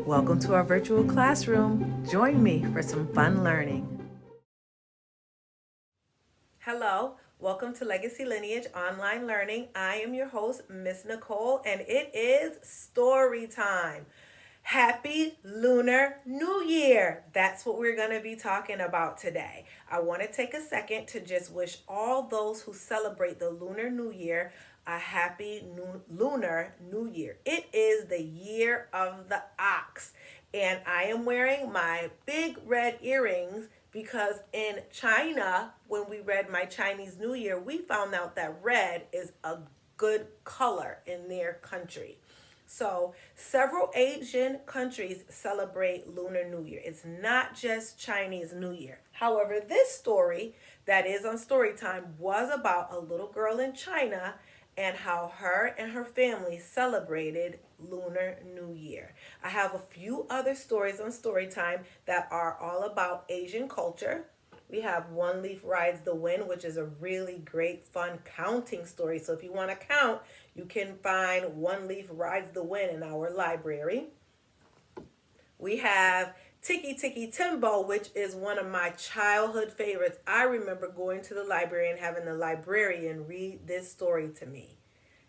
Welcome to our virtual classroom. Join me for some fun learning. Hello, welcome to Legacy Lineage Online Learning. I am your host, Miss Nicole, and it is story time. Happy Lunar New Year. That's what we're going to be talking about today. I want to take a second to just wish all those who celebrate the Lunar New Year a happy Lunar New Year. It is the year of the ox, and I am wearing my big red earrings because in China, when we read my Chinese New Year, we found out that red is a good color in their country. So, several Asian countries celebrate Lunar New Year. It's not just Chinese New Year. However, this story that is on Storytime was about a little girl in China and how her and her family celebrated Lunar New Year. I have a few other stories on Storytime that are all about Asian culture. We have One Leaf Rides the Wind, which is a really great, fun counting story. So if you want to count, you can find One Leaf Rides the Wind in our library. We have Tiki Tiki Timbo, which is one of my childhood favorites. I remember going to the library and having the librarian read this story to me.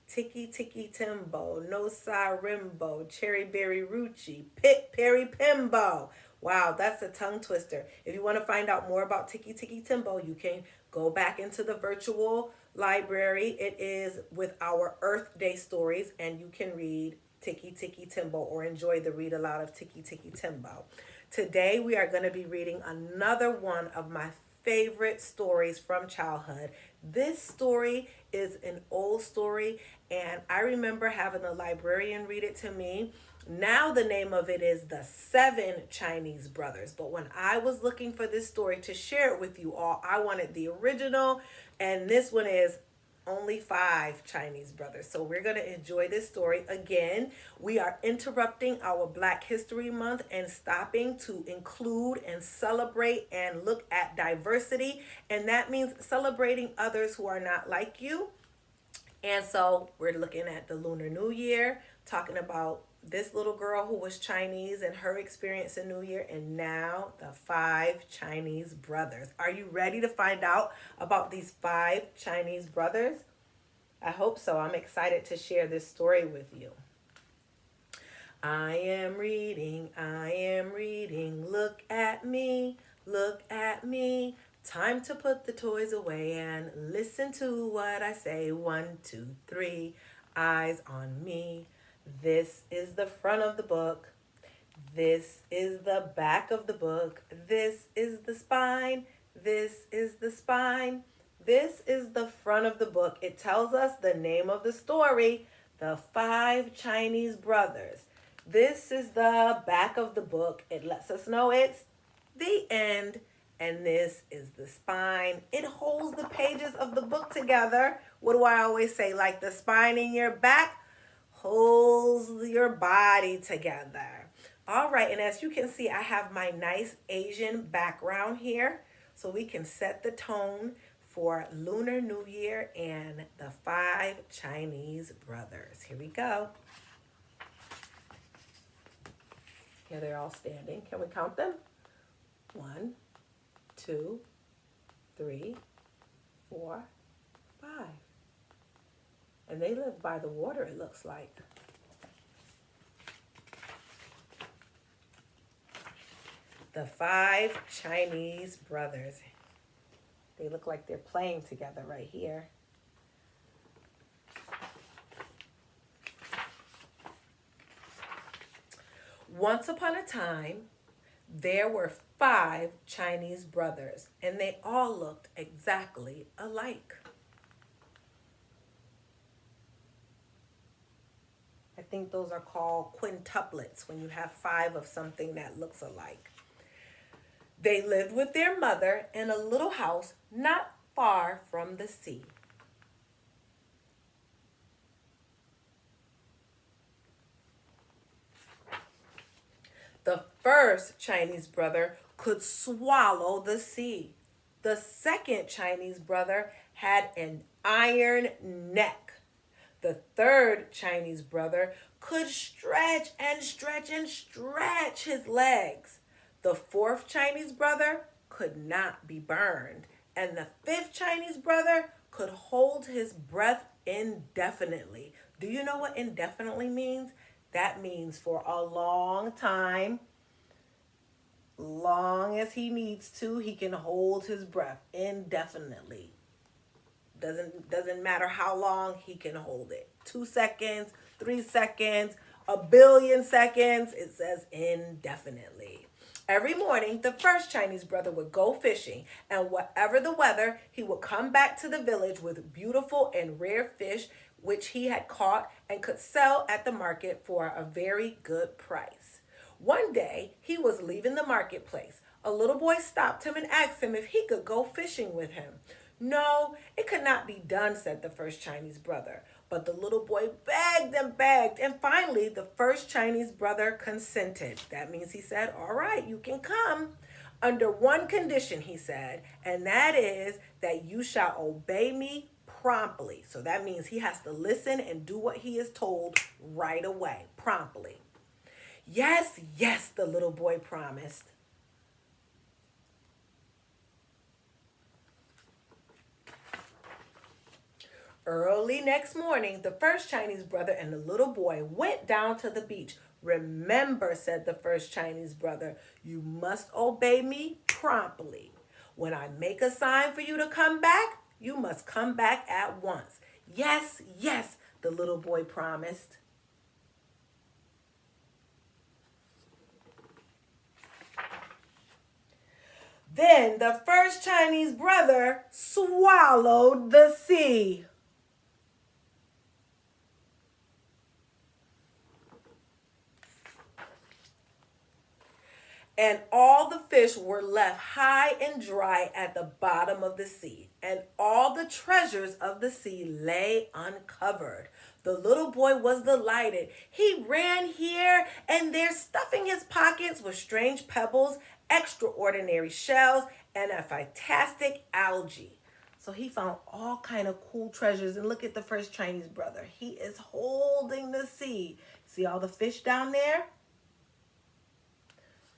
Tiki Tiki Timbo, No Rimbo, Cherry Berry Rucci, Pit Perry Pimbo. Wow, that's a tongue twister. If you want to find out more about Tiki Tiki Timbo, you can go back into the virtual library. It is with our Earth Day stories, and you can read Tiki Tiki Timbo or enjoy the read aloud of Tiki Tiki Timbo. Today, we are going to be reading another one of my favorite stories from childhood. This story is an old story, and I remember having a librarian read it to me. Now the name of it is The Seven Chinese Brothers. But when I was looking for this story to share it with you all, I wanted the original, and this one is only 5 Chinese brothers. So we're going to enjoy this story. Again, we are interrupting our Black History Month and stopping to include and celebrate and look at diversity. And that means celebrating others who are not like you. And so we're looking at the Lunar New Year, talking about this little girl who was Chinese and her experience in New Year, and now the 5 Chinese brothers. Are you ready to find out about these 5 Chinese brothers? I hope so. I'm excited to share this story with you. I am reading, look at me, look at me. Time to put the toys away and listen to what I say. 1, 2, 3, eyes on me. This is the front of the book. This is the back of the book. This is the spine. This is the spine. This is the front of the book. It tells us the name of the story, The 5 Chinese Brothers. This is the back of the book. It lets us know it's the end. And this is the spine. It holds the pages of the book together. What do I always say? Like the spine in your back holds your body together. All right, and as you can see, I have my nice Asian background here, so we can set the tone for Lunar New Year and the 5 Chinese brothers. Here we go. Here they're all standing. Can we count them? 1, 2, 3, 4, 5. And they live by the water, it looks like. The 5 Chinese brothers. They look like they're playing together right here. Once upon a time, there were 5 Chinese brothers, and they all looked exactly alike. I think those are called quintuplets, when you have 5 of something that looks alike. They lived with their mother in a little house not far from the sea. The first Chinese brother could swallow the sea. The second Chinese brother had an iron neck. The third Chinese brother could stretch and stretch and stretch his legs. The fourth Chinese brother could not be burned. And the fifth Chinese brother could hold his breath indefinitely. Do you know what indefinitely means? That means for a long time, long as he needs to, he can hold his breath indefinitely. Doesn't matter how long, he can hold it. 2 seconds, 3 seconds, a billion seconds. It says indefinitely. Every morning, the first Chinese brother would go fishing, and whatever the weather, he would come back to the village with beautiful and rare fish which he had caught and could sell at the market for a very good price. One day, he was leaving the marketplace. A little boy stopped him and asked him if he could go fishing with him. No, it could not be done, said the first Chinese brother. But the little boy begged, and finally the first Chinese brother consented. That means he said, all right, you can come. Under one condition, he said, and that is that you shall obey me promptly. So that means he has to listen and do what he is told right away, promptly. Yes, yes, the little boy promised. Early next morning, the first Chinese brother and the little boy went down to the beach. Remember, said the first Chinese brother, you must obey me promptly. When I make a sign for you to come back, you must come back at once. Yes, yes, the little boy promised. Then the first Chinese brother swallowed the sea. And all the fish were left high and dry at the bottom of the sea, and all the treasures of the sea lay uncovered. The little boy was delighted. He ran here and there, stuffing his pockets with strange pebbles, extraordinary shells, and a fantastic algae. So he found all kind of cool treasures. And look at the first Chinese brother. He is holding the sea. See all the fish down there?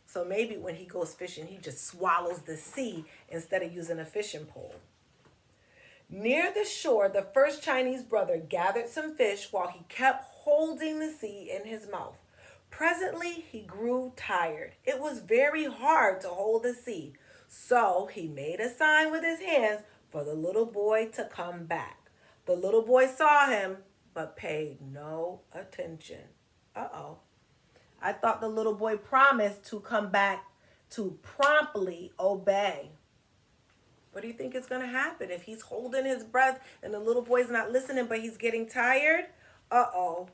So maybe when he goes fishing, he just swallows the sea instead of using a fishing pole. Near the shore, the first Chinese brother gathered some fish while he kept holding the sea in his mouth. Presently, he grew tired. It was very hard to hold the sea. So he made a sign with his hands for the little boy to come back. The little boy saw him, but paid no attention. Uh-oh. I thought the little boy promised to come back to promptly obey. What do you think is going to happen if he's holding his breath and the little boy's not listening, but he's getting tired? Uh-oh.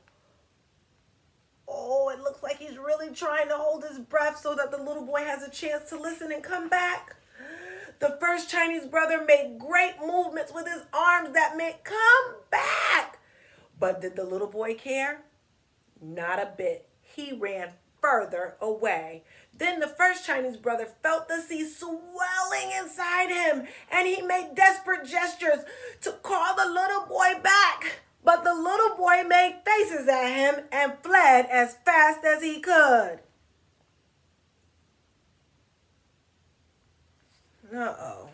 Oh, it looks like he's really trying to hold his breath so that the little boy has a chance to listen and come back. The first Chinese brother made great movements with his arms that meant come back. But did the little boy care? Not a bit. He ran further away. Then the first Chinese brother felt the sea swelling inside him, and he made desperate gestures to call the little boy back. But the little boy made faces at him and fled as fast as he could. Uh-oh.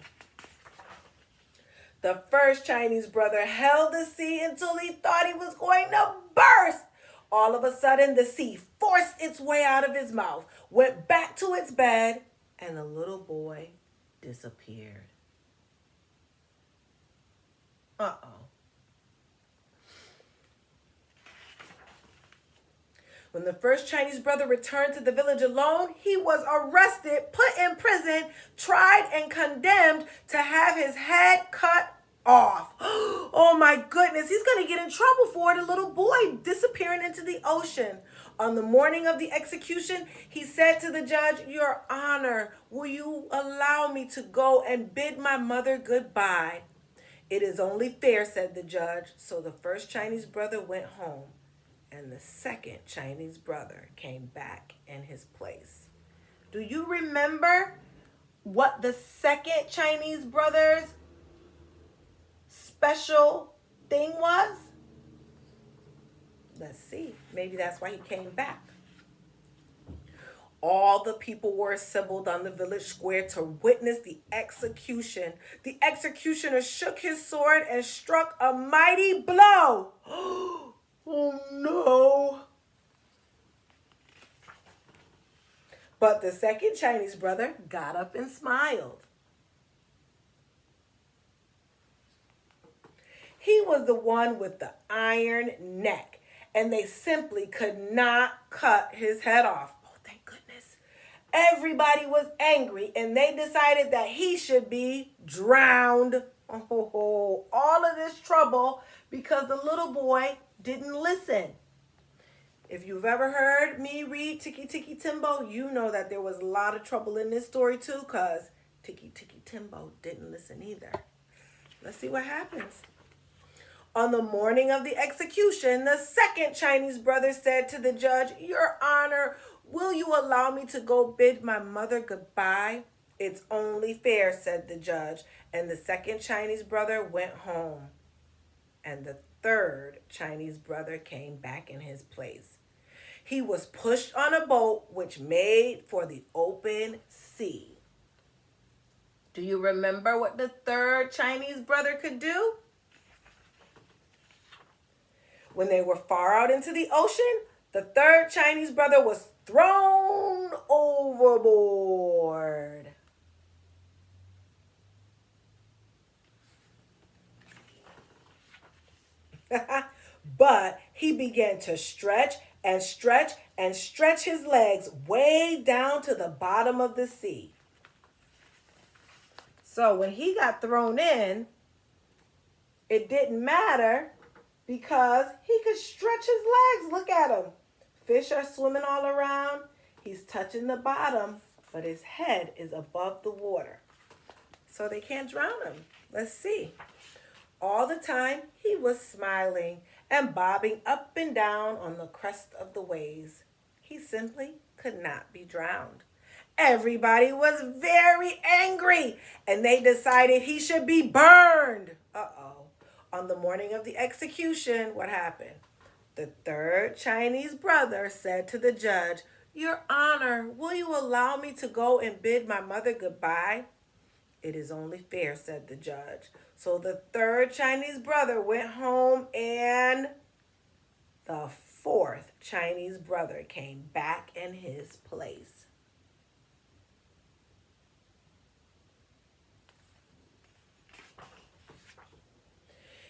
The first Chinese brother held the sea until he thought he was going to burst. All of a sudden, the sea forced its way out of his mouth, went back to its bed, and the little boy disappeared. Uh-oh. When the first Chinese brother returned to the village alone, he was arrested, put in prison, tried, and condemned to have his head cut off. Oh my goodness, he's going to get in trouble for it. A little boy disappearing into the ocean. On the morning of the execution, he said to the judge, Your Honor, will you allow me to go and bid my mother goodbye? It is only fair, said the judge. So the first Chinese brother went home, and the second Chinese brother came back in his place. Do you remember what the second Chinese brother's special thing was? Let's see. Maybe that's why he came back. All the people were assembled on the village square to witness the execution. The executioner shook his sword and struck a mighty blow. Oh no. But the second Chinese brother got up and smiled. He was the one with the iron neck, and they simply could not cut his head off. Oh, thank goodness. Everybody was angry, and they decided that he should be drowned. Oh, all of this trouble because the little boy didn't listen. If you've ever heard me read Tiki Tiki Timbo, you know that there was a lot of trouble in this story too, because Tiki Tiki Timbo didn't listen either. Let's see what happens. On the morning of the execution, the second Chinese brother said to the judge, "Your Honor, will you allow me to go bid my mother goodbye?" "It's only fair," said the judge, and the second Chinese brother went home. And the third Chinese brother came back in his place. He was pushed on a boat which made for the open sea. Do you remember what the third Chinese brother could do? When they were far out into the ocean, the third Chinese brother was thrown overboard. But he began to stretch and stretch and stretch his legs way down to the bottom of the sea. So when he got thrown in, it didn't matter because he could stretch his legs. Look at him. Fish are swimming all around. He's touching the bottom, but his head is above the water. So they can't drown him. Let's see. All the time he was smiling and bobbing up and down on the crest of the waves. He simply could not be drowned. Everybody was very angry, and they decided he should be burned. Uh-oh. On the morning of the execution, what happened? The third Chinese brother said to the judge, "Your Honor, will you allow me to go and bid my mother goodbye?" "It is only fair," said the judge. So the third Chinese brother went home, and the fourth Chinese brother came back in his place.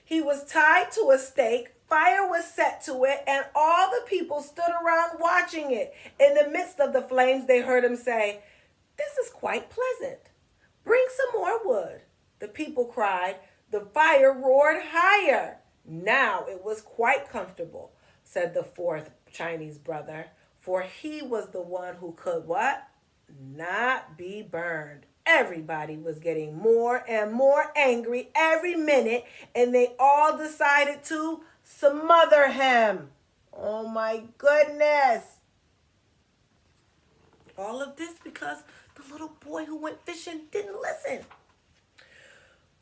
He was tied to a stake, fire was set to it, and all the people stood around watching it. In the midst of the flames, they heard him say, "This is quite pleasant. Bring some more wood." The people cried. The fire roared higher. Now it was quite comfortable, said the fourth Chinese brother, for he was the one who could what? Not be burned. Everybody was getting more and more angry every minute, and they all decided to smother him. Oh my goodness. All of this because the little boy who went fishing didn't listen.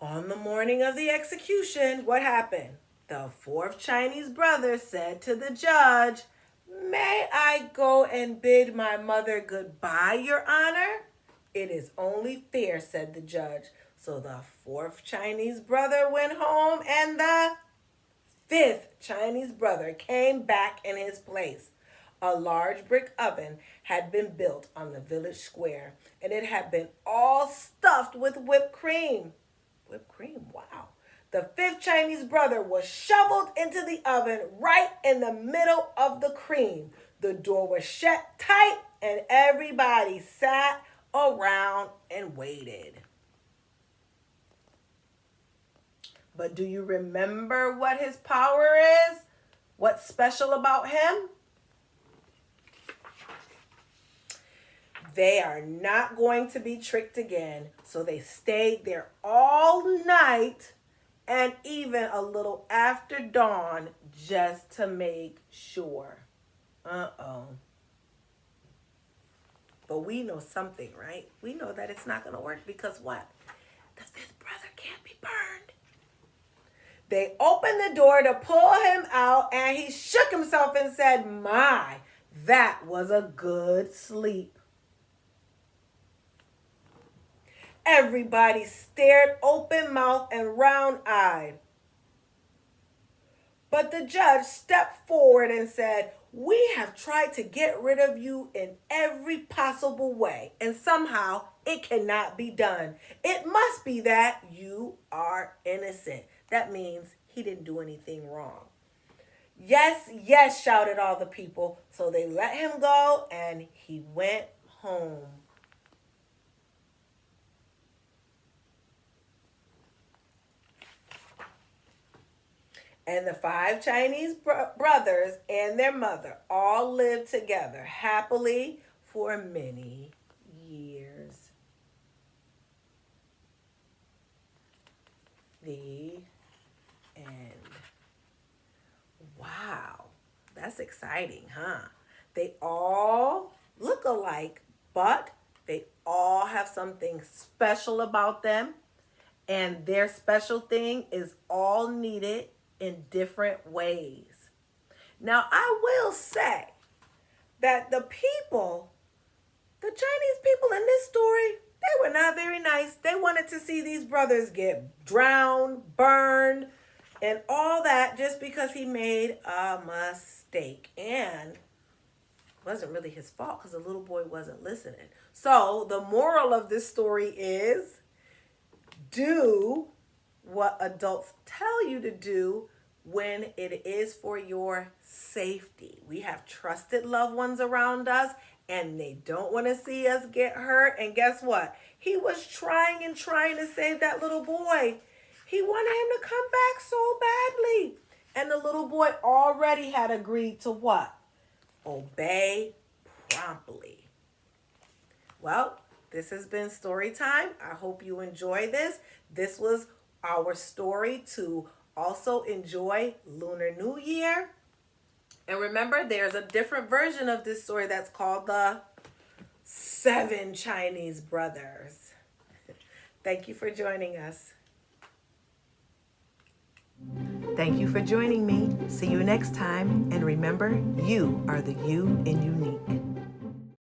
On the morning of the execution, what happened? The fourth Chinese brother said to the judge, "May I go and bid my mother goodbye, Your Honor?" "It is only fair," said the judge. So the fourth Chinese brother went home, and the fifth Chinese brother came back in his place. A large brick oven had been built on the village square, and it had been all stuffed with whipped cream. Whipped cream, wow. The fifth Chinese brother was shoveled into the oven right in the middle of the cream. The door was shut tight, and everybody sat around and waited. But do you remember what his power is? What's special about him? They are not going to be tricked again. So they stayed there all night and even a little after dawn just to make sure. Uh-oh. But we know something, right? We know that it's not going to work because what? The fifth brother can't be burned. They opened the door to pull him out, and he shook himself and said, "My, that was a good sleep." Everybody stared open-mouthed and round-eyed. But the judge stepped forward and said, "We have tried to get rid of you in every possible way, and somehow it cannot be done. It must be that you are innocent." That means he didn't do anything wrong. "Yes, yes," shouted all the people. So they let him go and he went home. And the 5 Chinese brothers and their mother all lived together happily for many years. The end. Wow, that's exciting, huh? They all look alike, but they all have something special about them, and their special thing is all needed in different ways. Now, I will say that the Chinese people in this story, they were not very nice. They wanted to see these brothers get drowned, burned, and all that just because he made a mistake. And it wasn't really his fault because the little boy wasn't listening. So the moral of this story is, do what adults tell you to do when it is for your safety. We have trusted loved ones around us, and they don't want to see us get hurt. And guess what? He was trying to save that little boy. He wanted him to come back so badly. And the little boy already had agreed to what? Obey promptly. Well, this has been story time. I hope you enjoy this. This was our story to also enjoy Lunar New Year. And remember, there's a different version of this story that's called the 7 Chinese Brothers. Thank you for joining us. Thank you for joining me. See you next time. And remember, you are the you in unique.